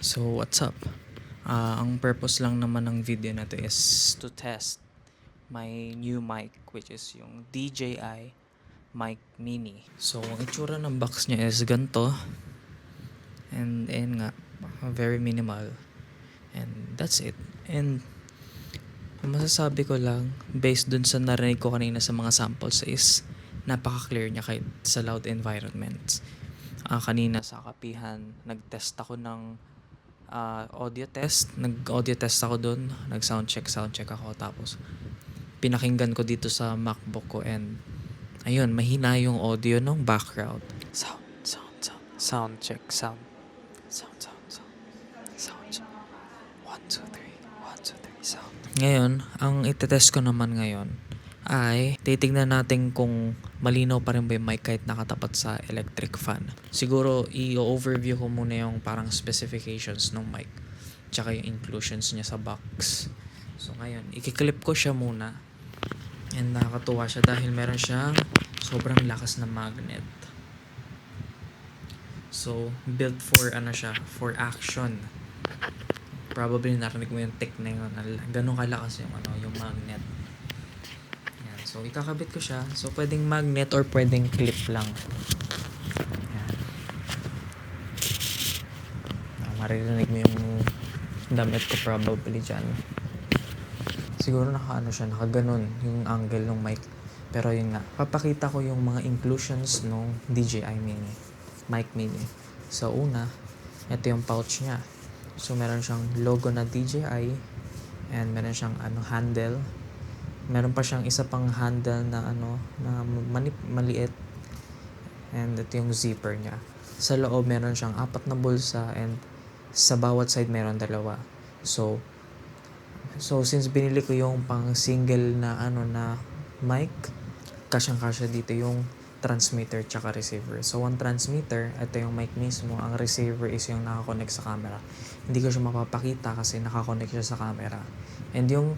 So what's up? Ang purpose lang naman ng video na to is to test my new mic, which is yung DJI Mic Mini. So ang itsura ng box niya is ganito, and nga, very minimal, and that's it. And ang masasabi ko lang based dun sa narinig ko kanina sa mga samples is napaka-clear niya kahit sa loud environments. Kanina sa kapihan nag-test ako ng audio test. Nag-audio test ako doon. Nag-soundcheck ako. Tapos, pinakinggan ko dito sa MacBook ko and ayun, mahina yung audio ng background. Sound check. Sound check. 1, 2, 3, sound. Ngayon, ang itetest ko naman ngayon ay titignan natin kung malinaw pa rin ba yung mic kahit nakatapat sa electric fan. Siguro i-overview ko muna yung parang specifications ng mic tsaka yung inclusions niya sa box. So ngayon, ikiklip ko siya muna, and nakakatuwa siya dahil meron siyang sobrang lakas na magnet. So built for for action. Probably narinig mo yung tech na yun, ganun kalakas yung magnet. So, ikakabit ko siya. So, pwedeng magnet or pwedeng clip lang. Yan. Maririnig mo yung damit ko probably dyan. Siguro nakaganon yung angle ng mic. Pero yun nga, papakita ko yung mga inclusions ng DJI Mini. Mic Mini. So, una, ito yung pouch niya. So, meron siyang logo na DJI and meron siyang handle. Meron pa siyang isa pang handle na maliit, and ito yung zipper niya. Sa loob meron siyang 4 na bulsa, and sa bawat side meron 2. So since binili ko yung pang single na na mic, kasyang-kasya dito yung transmitter tsaka receiver. So ang transmitter, ito yung mic mismo. Ang receiver is yung nakakonect sa camera. Hindi ko siya mapapakita kasi nakakonect siya sa camera. And yung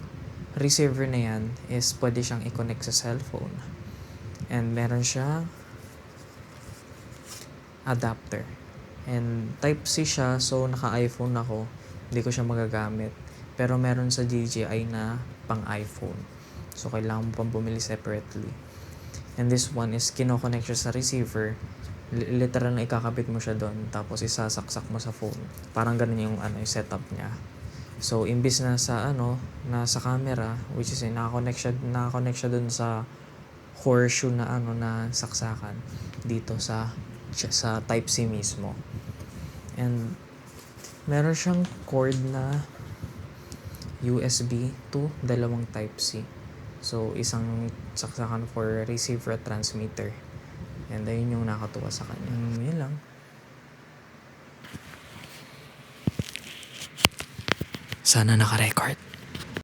receiver na yan is pwede siyang i-connect sa cellphone. And meron siyang adapter. And Type-C siya, so naka-iPhone ako. Hindi ko siya magagamit. Pero meron sa DJI na pang iPhone. So kailangan mo pang bumili separately. And this one is kinoconnect siya sa receiver. Literal na ikakabit mo siya doon, tapos isasaksak mo sa phone. Parang ganun yung yung setup niya. So, imbis na sa nasa camera, which is naka-connect siya dun sa horseshoe na na saksakan dito sa Type-C mismo. And meron siyang cord na USB to 2 Type-C. So, isang saksakan for receiver at transmitter. And ayun yung nakatuwa sa kanya. Yun lang. Sana naka-record.